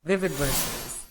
Vivid verses.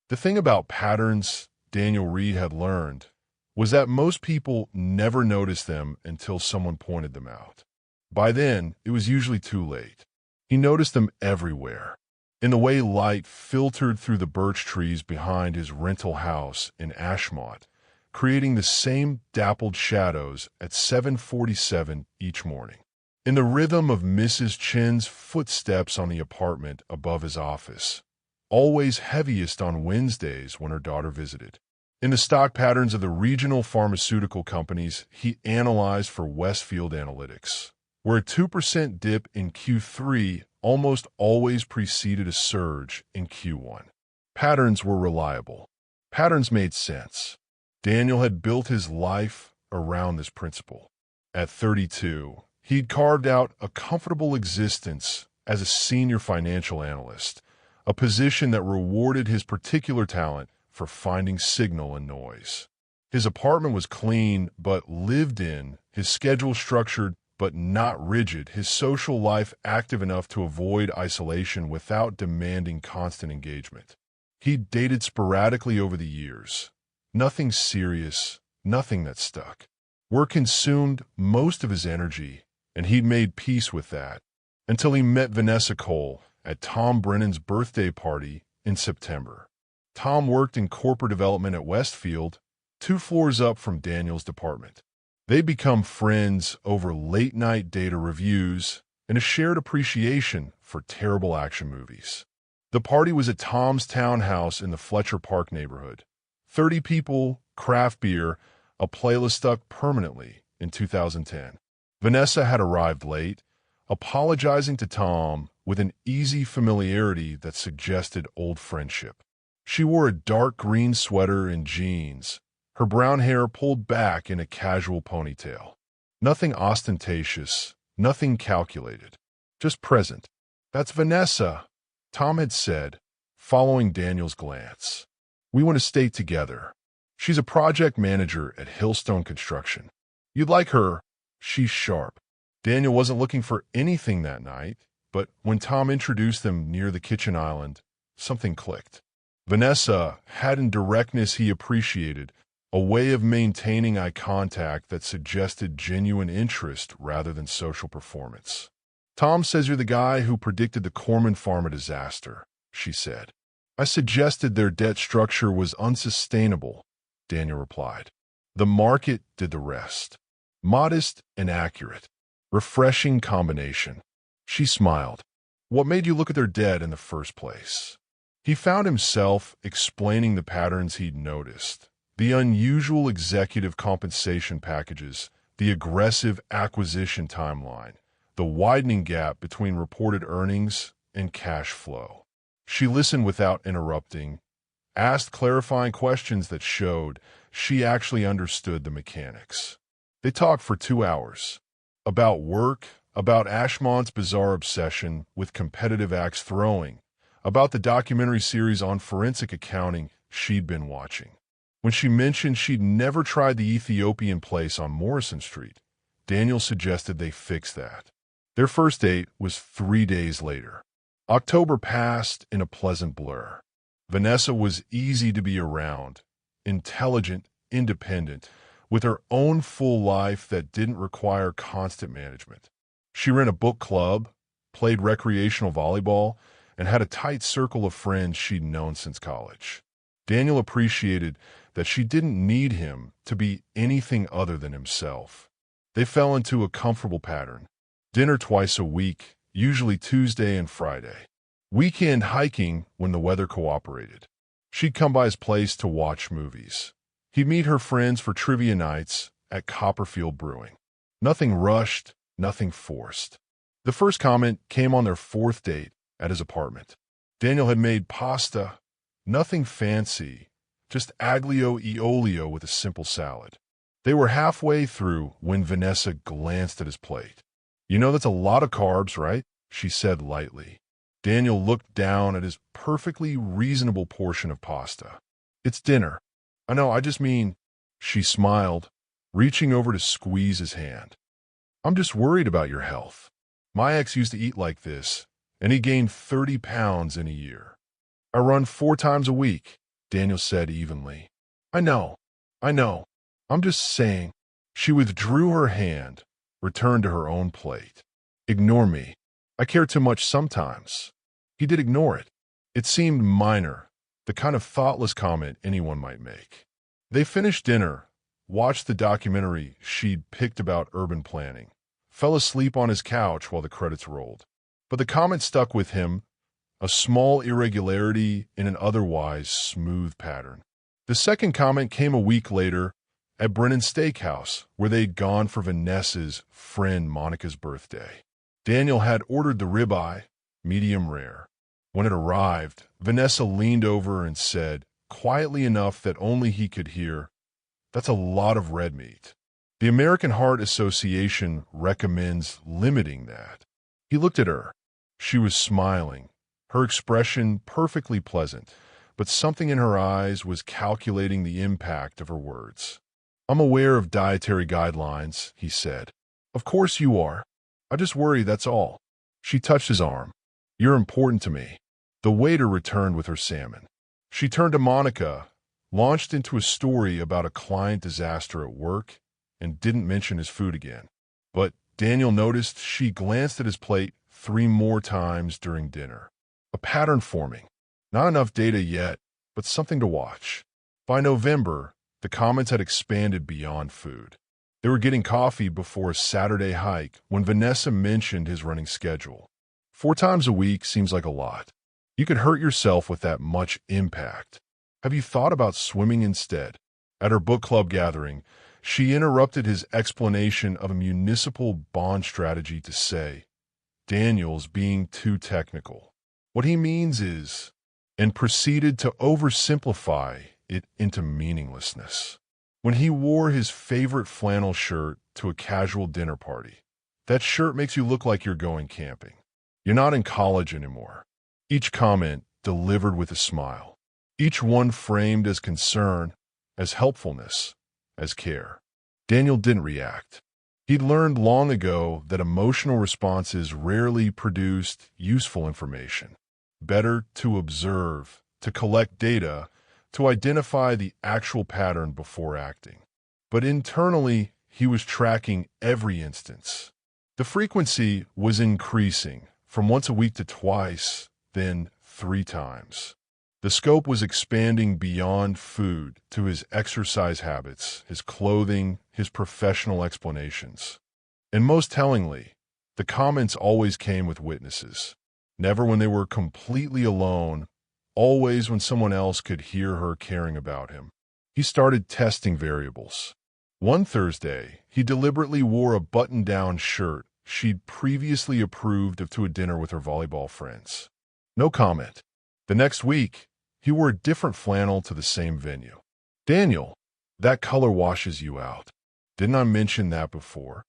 The thing about patterns Daniel Reed had learned was that most people never noticed them until someone pointed them out. By then, it was usually too late. He noticed them everywhere, in the way light filtered through the birch trees behind his rental house in Ashmont, creating the same dappled shadows at 7:47 each morning. In the rhythm of Mrs. Chin's footsteps on the apartment above his office, always heaviest on Wednesdays when her daughter visited. In the stock patterns of the regional pharmaceutical companies he analyzed for Westfield Analytics, where a 2% dip in Q3 almost always preceded a surge in Q1. Patterns were reliable. Patterns made sense. Daniel had built his life around this principle. At 32, he'd carved out a comfortable existence as a senior financial analyst, a position that rewarded his particular talent for finding signal in noise. His apartment was clean but lived in, his schedule structured but not rigid, his social life active enough to avoid isolation without demanding constant engagement. He'd dated sporadically over the years. Nothing serious, nothing that stuck. Work consumed most of his energy, and he'd made peace with that until he met Vanessa Cole at Tom Brennan's birthday party in September. Tom worked in corporate development at Westfield, 2 floors up from Daniel's department. They'd become friends over late-night data reviews and a shared appreciation for terrible action movies. The party was at Tom's townhouse in the Fletcher Park neighborhood. 30 people, craft beer, a playlist stuck permanently in 2010. Vanessa had arrived late, apologizing to Tom with an easy familiarity that suggested old friendship. She wore a dark green sweater and jeans, her brown hair pulled back in a casual ponytail. Nothing ostentatious, nothing calculated, just present. "That's Vanessa," Tom had said, following Daniel's glance. "We want to stay together. She's a project manager at Hillstone Construction. You'd like her. She's sharp." Daniel wasn't looking for anything that night, but when Tom introduced them near the kitchen island, something clicked. Vanessa had a directness he appreciated, a way of maintaining eye contact that suggested genuine interest rather than social performance. "Tom says you're the guy who predicted the Corman Pharma disaster," she said. "I suggested their debt structure was unsustainable," Daniel replied. "The market did the rest. Modest and accurate. Refreshing combination." She smiled. "What made you look at their debt in the first place?" He found himself explaining the patterns he'd noticed. The unusual executive compensation packages, the aggressive acquisition timeline, the widening gap between reported earnings and cash flow. She listened without interrupting, asked clarifying questions that showed she actually understood the mechanics. They talked for 2 hours. About work, about Ashmont's bizarre obsession with competitive axe throwing, about the documentary series on forensic accounting she'd been watching. When she mentioned she'd never tried the Ethiopian place on Morrison Street, Daniel suggested they fix that. Their first date was 3 days later. October passed in a pleasant blur. Vanessa was easy to be around, intelligent, independent, with her own full life that didn't require constant management. She ran a book club, played recreational volleyball, and had a tight circle of friends she'd known since college. Daniel appreciated that she didn't need him to be anything other than himself. They fell into a comfortable pattern. Dinner twice a week, usually Tuesday and Friday. Weekend hiking when the weather cooperated. She'd come by his place to watch movies. He'd meet her friends for trivia nights at Copperfield Brewing. Nothing rushed, nothing forced. The first comment came on their 4th date at his apartment. Daniel had made pasta, nothing fancy, just aglio e olio with a simple salad. They were halfway through when Vanessa glanced at his plate. "You know that's a lot of carbs, right?" she said lightly. Daniel looked down at his perfectly reasonable portion of pasta. "It's dinner." "I know, I just mean," she smiled, reaching over to squeeze his hand. "I'm just worried about your health. My ex used to eat like this, and he gained 30 pounds in a year." I run 4 times a week, Daniel said evenly. I know. I'm just saying. She withdrew her hand, returned to her own plate. Ignore me. I care too much sometimes. He did ignore it. It seemed minor, the kind of thoughtless comment anyone might make. They finished dinner, watched the documentary she'd picked about urban planning, fell asleep on his couch while the credits rolled. But the comment stuck with him, a small irregularity in an otherwise smooth pattern. The second comment came a week later at Brennan's Steakhouse, where they'd gone for Vanessa's friend Monica's birthday. Daniel had ordered the ribeye, medium rare. When it arrived, Vanessa leaned over and said, quietly enough that only he could hear, "That's a lot of red meat. The American Heart Association recommends limiting that." He looked at her. She was smiling, her expression perfectly pleasant, but something in her eyes was calculating the impact of her words. "I'm aware of dietary guidelines," he said. "Of course you are. I just worry, that's all." She touched his arm. "You're important to me." The waiter returned with her salmon. She turned to Monica, launched into a story about a client disaster at work, and didn't mention his food again. But Daniel noticed she glanced at his plate 3 more times during dinner. A pattern forming. Not enough data yet, but something to watch. By November, the comments had expanded beyond food. They were getting coffee before a Saturday hike when Vanessa mentioned his running schedule. 4 times a week seems like a lot. You could hurt yourself with that much impact. Have you thought about swimming instead? At her book club gathering, she interrupted his explanation of a municipal bond strategy to say, "Daniel's being too technical. What he means is," and proceeded to oversimplify it into meaninglessness. When he wore his favorite flannel shirt to a casual dinner party, that shirt makes you look like you're going camping. You're not in college anymore. Each comment delivered with a smile. Each one framed as concern, as helpfulness, as care. Daniel didn't react. He'd learned long ago that emotional responses rarely produced useful information. Better to observe, to collect data, to identify the actual pattern before acting. But internally, he was tracking every instance. The frequency was increasing from once a week to twice, then 3 times. The scope was expanding beyond food to his exercise habits, his clothing, his professional explanations. And most tellingly, the comments always came with witnesses. Never when they were completely alone, always when someone else could hear her caring about him. He started testing variables. One Thursday, he deliberately wore a button-down shirt she'd previously approved of to a dinner with her volleyball friends. No comment. The next week, he wore a different flannel to the same venue. "Daniel, that color washes you out. Didn't I mention that before?"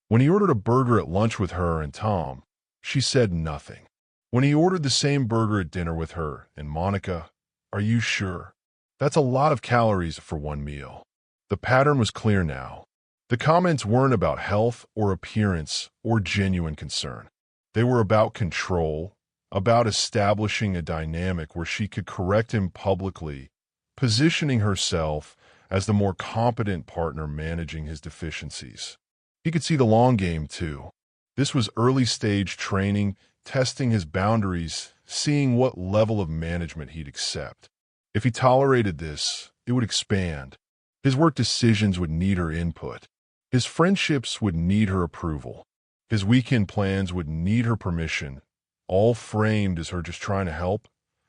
When he ordered a burger at lunch with her and Tom, she said nothing. When he ordered the same burger at dinner with her and Monica, "Are you sure? That's a lot of calories for one meal." The pattern was clear now. The comments weren't about health or appearance or genuine concern. They were about control, about establishing a dynamic where she could correct him publicly, positioning herself as the more competent partner managing his deficiencies. He could see the long game, too. This was early-stage training, testing his boundaries, seeing what level of management he'd accept. If he tolerated this, it would expand. His work decisions would need her input. His friendships would need her approval. His weekend plans would need her permission, all framed as her just trying to help,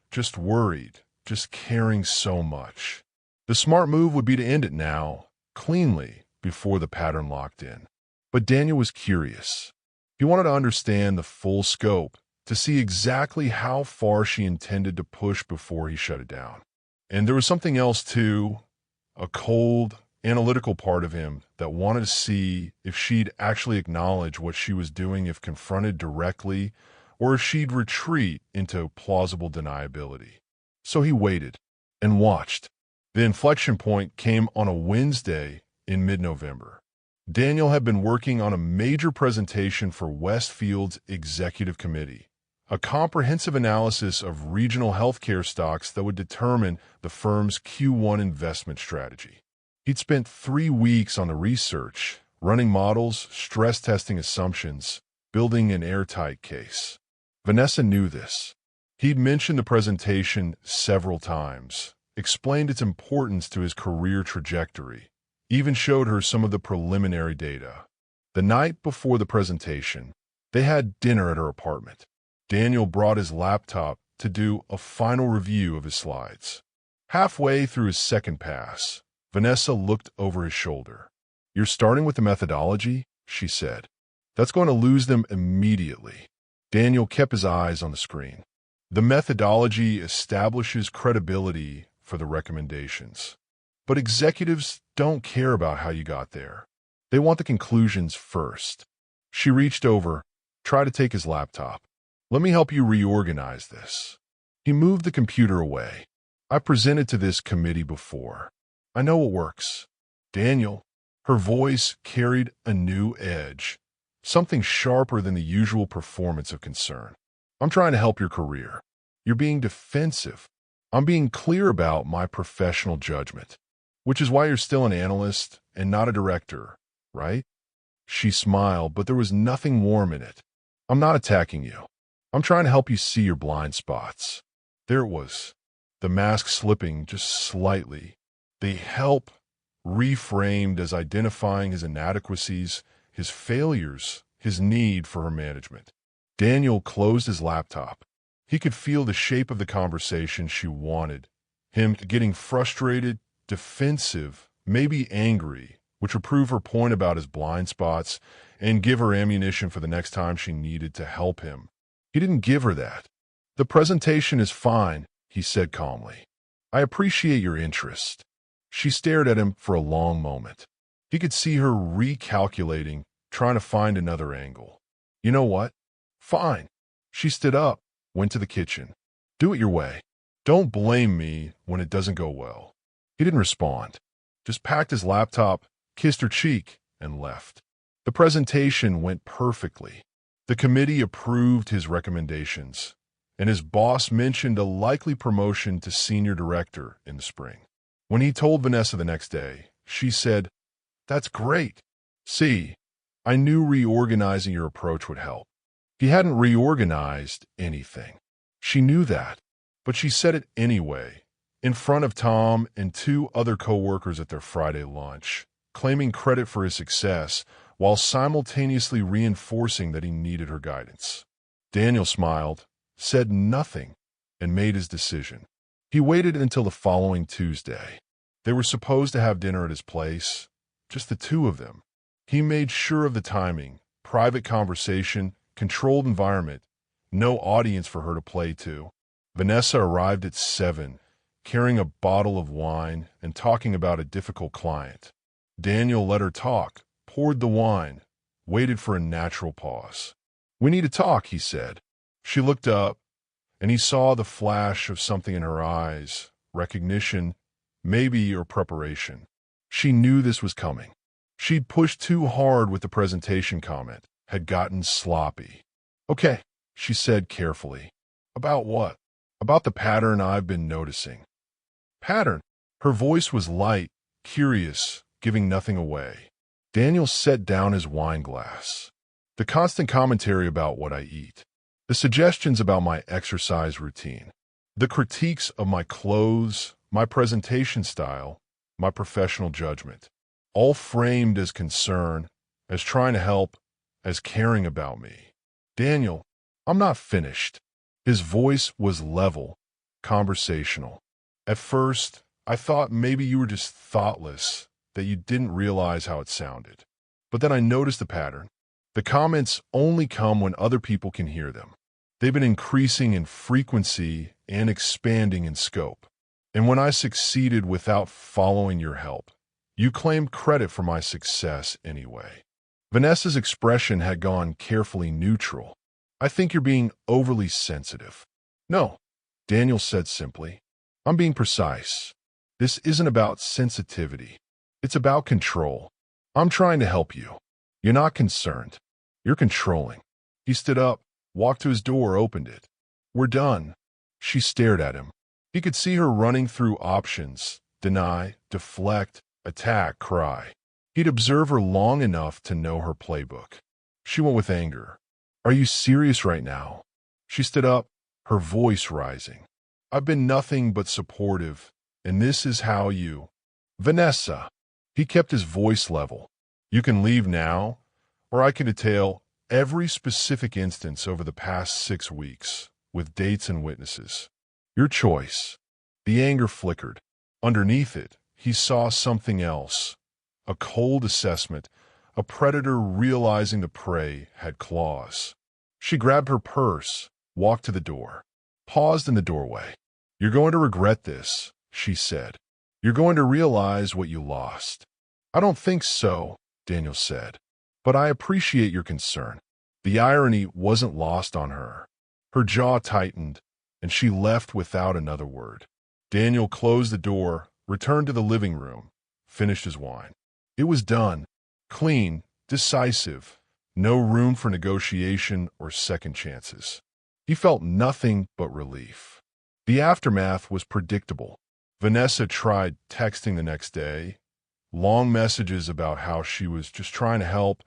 just worried, just caring so much. The smart move would be to end it now, cleanly, before the pattern locked in. But Daniel was curious. He wanted to understand the full scope, to see exactly how far she intended to push before he shut it down. And there was something else too, a cold, analytical part of him that wanted to see if she'd actually acknowledge what she was doing if confronted directly, or if she'd retreat into plausible deniability. So he waited and watched. The inflection point came on a Wednesday in mid-November. Daniel had been working on a major presentation for Westfield's executive committee, a comprehensive analysis of regional healthcare stocks that would determine the firm's Q1 investment strategy. He'd spent 3 weeks on the research, running models, stress testing assumptions, building an airtight case. Vanessa knew this. He'd mentioned the presentation several times, explained its importance to his career trajectory, even showed her some of the preliminary data. The night before the presentation, they had dinner at her apartment. Daniel brought his laptop to do a final review of his slides. Halfway through his second pass, Vanessa looked over his shoulder. "You're starting with the methodology?" she said. "That's going to lose them immediately." Daniel kept his eyes on the screen. The methodology establishes credibility for the recommendations. But executives don't care about how you got there. They want the conclusions first. She reached over, tried to take his laptop. "Let me help you reorganize this." He moved the computer away. "I presented to this committee before. I know it works." "Daniel," her voice carried a new edge, something sharper than the usual performance of concern. "I'm trying to help your career. You're being defensive. I'm being clear about my professional judgment, which is why you're still an analyst and not a director, right?" She smiled, but there was nothing warm in it. "I'm not attacking you. I'm trying to help you see your blind spots." There it was, the mask slipping just slightly. The help reframed as identifying his inadequacies, his failures, his need for her management. Daniel closed his laptop. He could feel the shape of the conversation she wanted, him getting frustrated, defensive, maybe angry, which would prove her point about his blind spots and give her ammunition for the next time she needed to help him. He didn't give her that. "The presentation is fine," he said calmly. "I appreciate your interest." She stared at him for a long moment. He could see her recalculating, trying to find another angle. "You know what? Fine." She stood up, went to the kitchen. "Do it your way. Don't blame me when it doesn't go well." He didn't respond, just packed his laptop, kissed her cheek, and left. The presentation went perfectly. The committee approved his recommendations, and his boss mentioned a likely promotion to senior director in the spring. When he told Vanessa the next day, she said, "That's great. See, I knew reorganizing your approach would help." He hadn't reorganized anything. She knew that, but she said it anyway, in front of Tom and 2 other coworkers at their Friday lunch, claiming credit for his success while simultaneously reinforcing that he needed her guidance. Daniel smiled, said nothing, and made his decision. He waited until the following Tuesday. They were supposed to have dinner at his place, just the 2 of them. He made sure of the timing, private conversation, controlled environment, no audience for her to play to. Vanessa arrived at 7, carrying a bottle of wine and talking about a difficult client. Daniel let her talk, poured the wine, waited for a natural pause. "We need to talk," he said. She looked up, and he saw the flash of something in her eyes, recognition, maybe, or preparation. She knew this was coming. She'd pushed too hard with the presentation comment, had gotten sloppy. "Okay," she said carefully. "About what?" "About the pattern I've been noticing." "Pattern?" Her voice was light, curious, giving nothing away. Daniel set down his wine glass. "The constant commentary about what I eat. The suggestions about my exercise routine. The critiques of my clothes, my presentation style, my professional judgment. All framed as concern, as trying to help, as caring about me." "Daniel, I'm not finished." His voice was level, conversational. "At first, I thought maybe you were just thoughtless, that you didn't realize how it sounded. But then I noticed the pattern. The comments only come when other people can hear them. They've been increasing in frequency and expanding in scope. And when I succeeded without following your help, you claimed credit for my success anyway." Vanessa's expression had gone carefully neutral. "I think you're being overly sensitive." "No," Daniel said simply. "I'm being precise. This isn't about sensitivity. It's about control. I'm trying to help you. You're not concerned. You're controlling." He stood up, walked to his door, opened it. "We're done." She stared at him. He could see her running through options: deny, deflect, attack, cry. He'd observed her long enough to know her playbook. She went with anger. "Are you serious right now?" She stood up, her voice rising. "I've been nothing but supportive, and this is how you—" "Vanessa." He kept his voice level. "You can leave now, or I can detail every specific instance over the past 6 weeks, with dates and witnesses. Your choice." The anger flickered. Underneath it, he saw something else. A cold assessment, a predator realizing the prey had claws. She grabbed her purse, walked to the door, paused in the doorway. "You're going to regret this," she said. "You're going to realize what you lost." "I don't think so," Daniel said. "But I appreciate your concern." The irony wasn't lost on her. Her jaw tightened, and she left without another word. Daniel closed the door, returned to the living room, finished his wine. It was done. Clean, decisive, no room for negotiation or second chances. He felt nothing but relief. The aftermath was predictable. Vanessa tried texting the next day, long messages about how she was just trying to help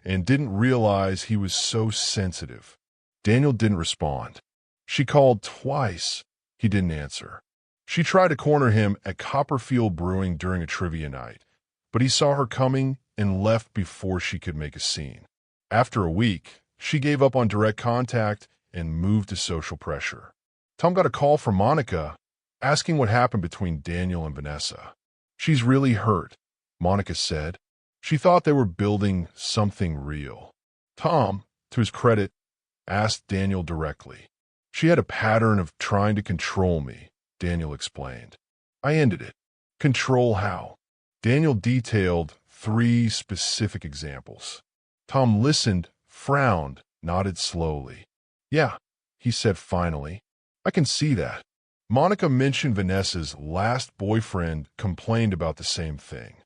and didn't realize he was so sensitive. Daniel didn't respond. She called twice. He didn't answer. She tried to corner him at Copperfield Brewing during a trivia night, but he saw her coming and left before she could make a scene. After a week, she gave up on direct contact and moved to social pressure. Tom got a call from Monica asking what happened between Daniel and Vanessa. "She's really hurt," Monica said. She thought they were building something real. Tom, to his credit, asked Daniel directly. "She had a pattern of trying to control me," Daniel explained. "I ended it." "Control how?" Daniel detailed 3 specific examples. Tom listened, frowned, nodded slowly. "Yeah," he said finally. "I can see that." Monica mentioned Vanessa's last boyfriend complained about the same thing.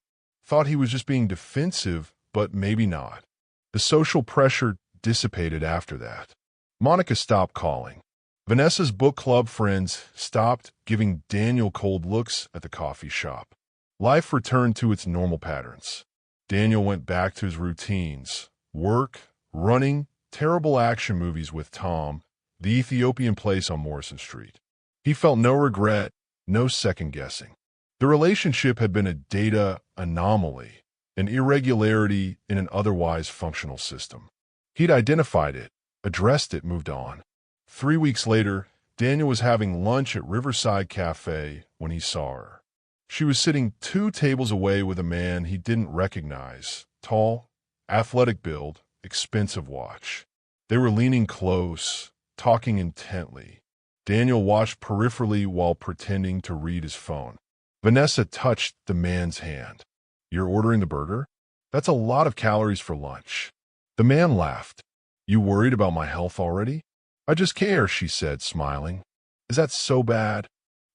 Thought he was just being defensive, but maybe not. The social pressure dissipated after that. Monica stopped calling. Vanessa's book club friends stopped giving Daniel cold looks at the coffee shop. Life returned to its normal patterns. Daniel went back to his routines: work, running, terrible action movies with Tom, the Ethiopian place on Morrison Street. He felt no regret, no second-guessing. The relationship had been a data anomaly, an irregularity in an otherwise functional system. He'd identified it, addressed it, moved on. 3 weeks later, Daniel was having lunch at Riverside Cafe when he saw her. She was sitting 2 tables away with a man he didn't recognize, tall, athletic build, expensive watch. They were leaning close, talking intently. Daniel watched peripherally while pretending to read his phone. Vanessa touched the man's hand. "You're ordering the burger? That's a lot of calories for lunch." The man laughed. "You worried about my health already?" "I just care," she said, smiling. "Is that so bad?"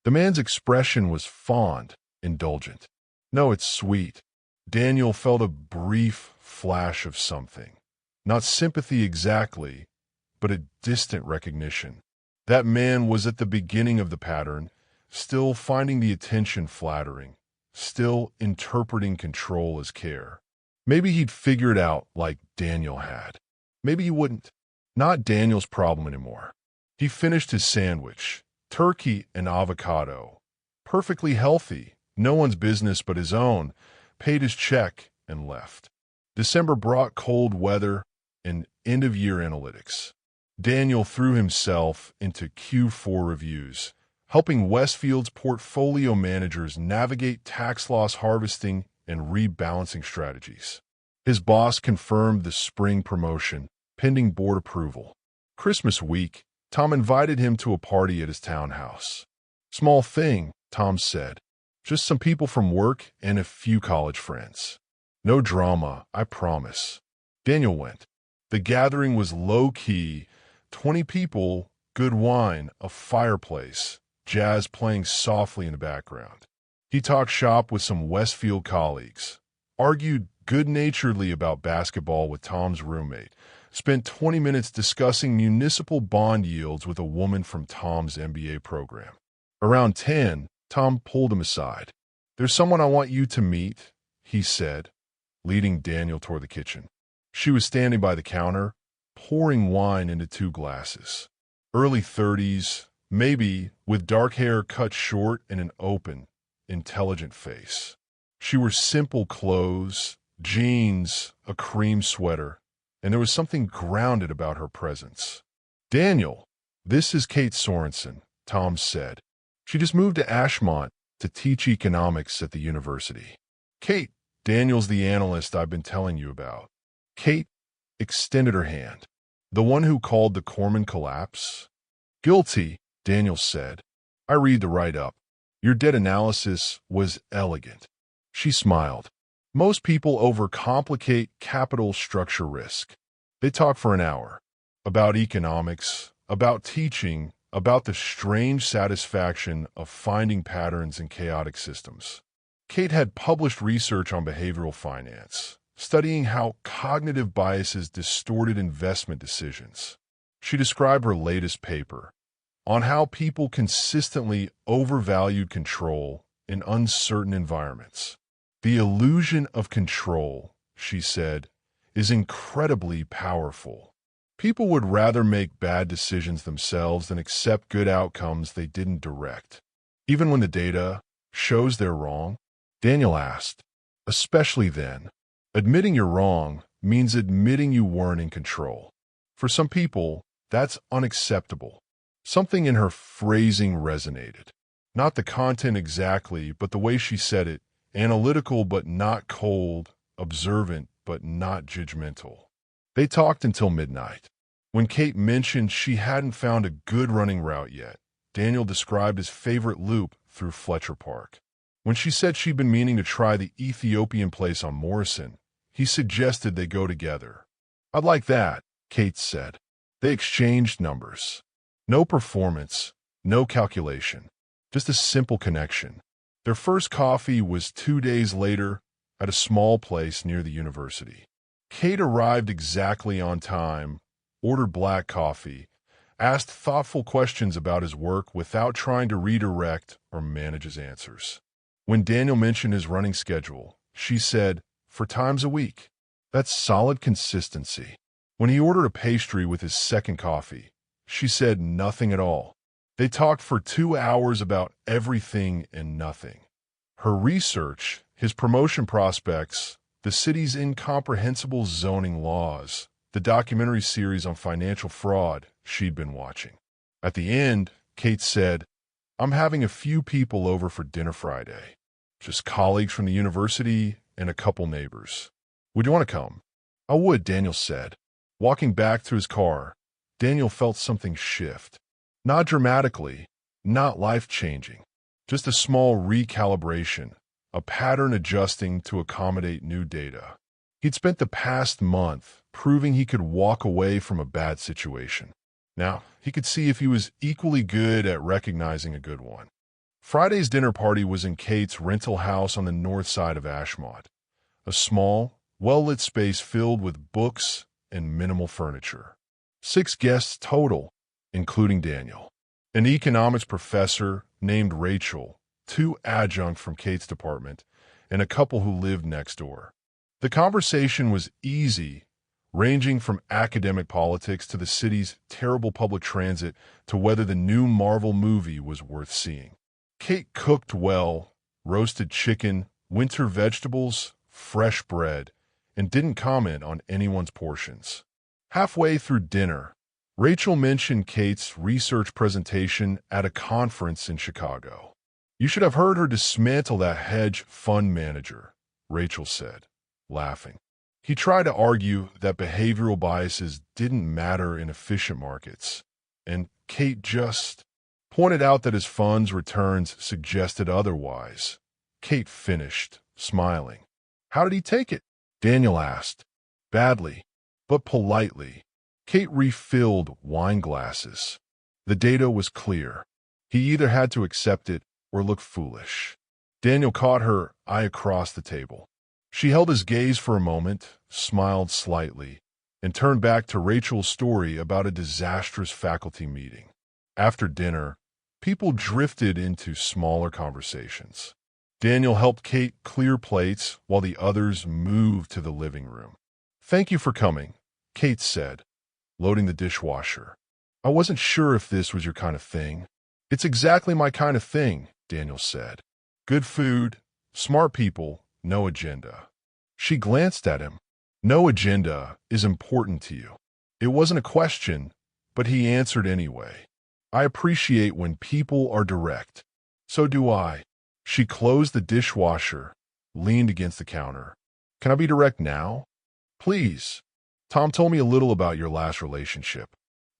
The man's expression was fond, indulgent. "No, it's sweet." Daniel felt a brief flash of something. Not sympathy exactly, but a distant recognition. That man was at the beginning of the pattern, still finding the attention flattering, still interpreting control as care. Maybe he'd figure it out like Daniel had. Maybe he wouldn't. Not Daniel's problem anymore. He finished his sandwich, turkey and avocado. Perfectly healthy, no one's business but his own, paid his check and left. December brought cold weather and end-of-year analytics. Daniel threw himself into Q4 reviews, helping Westfield's portfolio managers navigate tax loss harvesting and rebalancing strategies. His boss confirmed the spring promotion, pending board approval. Christmas week, Tom invited him to a party at his townhouse. "Small thing," Tom said. "Just some people from work and a few college friends. No drama, I promise." Daniel went. The gathering was low-key, 20 people, good wine, a fireplace, jazz playing softly in the background. He talked shop with some Westfield colleagues, argued good-naturedly about basketball with Tom's roommate, spent 20 minutes discussing municipal bond yields with a woman from Tom's MBA program. Around 10, Tom pulled him aside. "There's someone I want you to meet," he said, leading Daniel toward the kitchen. She was standing by the counter, pouring wine into 2 glasses. Early 30s, maybe, with dark hair cut short and an open, intelligent face. She wore simple clothes, jeans, a cream sweater, and there was something grounded about her presence. "Daniel, this is Kate Sorensen," Tom said. "She just moved to Ashmont to teach economics at the university." "Kate, Daniel's the analyst I've been telling you about." Kate extended her hand. "The one who called the Corman collapse?" "Guilty," Daniel said. "I read the write-up. Your debt analysis was elegant." She smiled. "Most people overcomplicate capital structure risk." They talked for an hour. About economics, about teaching, about the strange satisfaction of finding patterns in chaotic systems. Kate had published research on behavioral finance, studying how cognitive biases distorted investment decisions. She described her latest paper on how people consistently overvalued control in uncertain environments. "The illusion of control," she said, "is incredibly powerful. People would rather make bad decisions themselves than accept good outcomes they didn't direct, even when the data shows they're wrong." Daniel asked, "Especially then, admitting you're wrong means admitting you weren't in control. For some people, that's unacceptable." Something in her phrasing resonated. Not the content exactly, but the way she said it, analytical but not cold, observant but not judgmental. They talked until midnight. When Kate mentioned she hadn't found a good running route yet, Daniel described his favorite loop through Fletcher Park. When she said she'd been meaning to try the Ethiopian place on Morrison, he suggested they go together. "I'd like that," Kate said. They exchanged numbers. No performance, no calculation, just a simple connection. Their first coffee was 2 days later at a small place near the university. Kate arrived exactly on time, ordered black coffee, asked thoughtful questions about his work without trying to redirect or manage his answers. When Daniel mentioned his running schedule, she said, "4 times a week. That's solid consistency." When he ordered a pastry with his second coffee, she said nothing at all. They talked for 2 hours about everything and nothing. Her research, his promotion prospects, the city's incomprehensible zoning laws, the documentary series on financial fraud she'd been watching. At the end, Kate said, "I'm having a few people over for dinner Friday. Just colleagues from the university and a couple neighbors. Would you want to come?" "I would," Daniel said. Walking back to his car, Daniel felt something shift. Not dramatically, not life-changing, just a small recalibration, a pattern adjusting to accommodate new data. He'd spent the past month proving he could walk away from a bad situation. Now, he could see if he was equally good at recognizing a good one. Friday's dinner party was in Kate's rental house on the north side of Ashmont, a small, well-lit space filled with books and minimal furniture. 6 guests total, including Daniel. An economics professor named Rachel, 2 adjuncts from Kate's department, and a couple who lived next door. The conversation was easy, ranging from academic politics to the city's terrible public transit to whether the new Marvel movie was worth seeing. Kate cooked well, roasted chicken, winter vegetables, fresh bread, and didn't comment on anyone's portions. Halfway through dinner, Rachel mentioned Kate's research presentation at a conference in Chicago. "You should have heard her dismantle that hedge fund manager," Rachel said, laughing. He tried to argue that behavioral biases didn't matter in efficient markets, and Kate just pointed out that his fund's returns suggested otherwise. Kate finished, smiling. "How did he take it?" Daniel asked. "Badly, but politely." Kate refilled wine glasses. The data was clear. He either had to accept it or look foolish. Daniel caught her eye across the table. She held his gaze for a moment, smiled slightly, and turned back to Rachel's story about a disastrous faculty meeting. After dinner, people drifted into smaller conversations. Daniel helped Kate clear plates while the others moved to the living room. "Thank you for coming," Kate said, loading the dishwasher. "I wasn't sure if this was your kind of thing." "It's exactly my kind of thing," Daniel said. "Good food, smart people, no agenda." She glanced at him. "No agenda is important to you." It wasn't a question, but he answered anyway. "I appreciate when people are direct." "So do I." She closed the dishwasher, leaned against the counter. "Can I be direct now?" "Please." "Tom told me a little about your last relationship.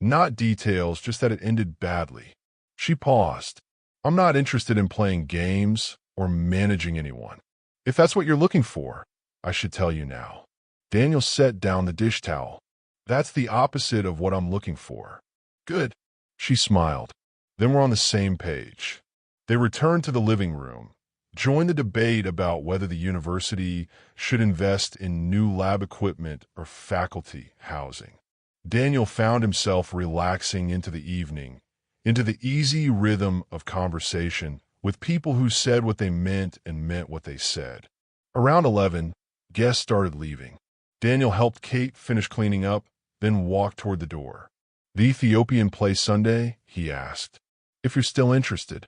Not details, just that it ended badly." She paused. "I'm not interested in playing games or managing anyone. If that's what you're looking for, I should tell you now." Daniel set down the dish towel. "That's the opposite of what I'm looking for." "Good." She smiled. Then we're on the same page. They returned to the living room, joined the debate about whether the university should invest in new lab equipment or faculty housing. Daniel found himself relaxing into the evening, into the easy rhythm of conversation with people who said what they meant and meant what they said. Around 11, guests started leaving. Daniel helped Kate finish cleaning up, then walked toward the door. "The Ethiopian play Sunday?" he asked. "If you're still interested."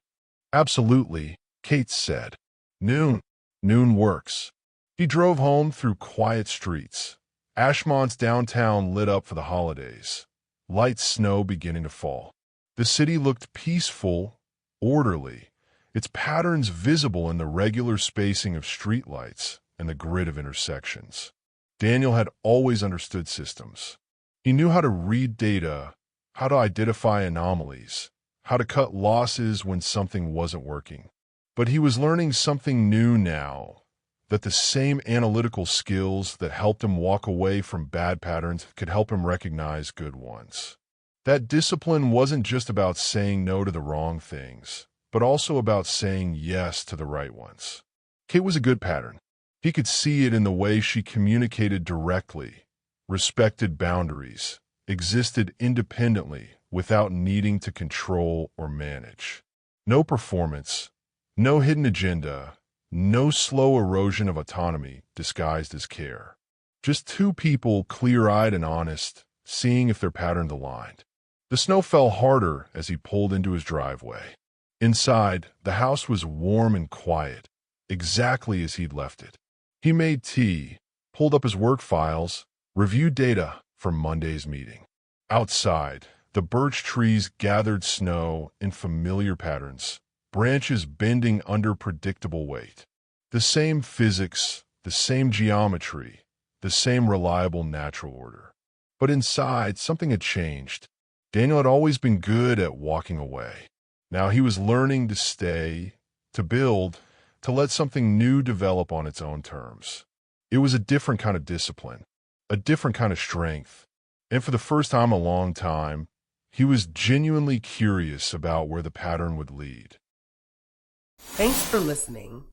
"Absolutely," Kate said. "Noon. Noon works." He drove home through quiet streets. Ashmont's downtown lit up for the holidays. Light snow beginning to fall. The city looked peaceful, orderly, its patterns visible in the regular spacing of streetlights and the grid of intersections. Daniel had always understood systems. He knew how to read data, how to identify anomalies, how to cut losses when something wasn't working. But he was learning something new now, that the same analytical skills that helped him walk away from bad patterns could help him recognize good ones. That discipline wasn't just about saying no to the wrong things, but also about saying yes to the right ones. Kate was a good pattern. He could see it in the way she communicated directly, respected boundaries, existed independently without needing to control or manage. No performance, no hidden agenda, no slow erosion of autonomy disguised as care. Just two people, clear-eyed and honest, seeing if their pattern aligned. The snow fell harder as he pulled into his driveway. Inside, the house was warm and quiet, exactly as he'd left it. He made tea, pulled up his work files, reviewed data from Monday's meeting. Outside, the birch trees gathered snow in familiar patterns, branches bending under predictable weight. The same physics, the same geometry, the same reliable natural order. But inside, something had changed. Daniel had always been good at walking away. Now he was learning to stay, to build, to let something new develop on its own terms. It was a different kind of discipline, a different kind of strength. And for the first time in a long time, he was genuinely curious about where the pattern would lead. Thanks for listening.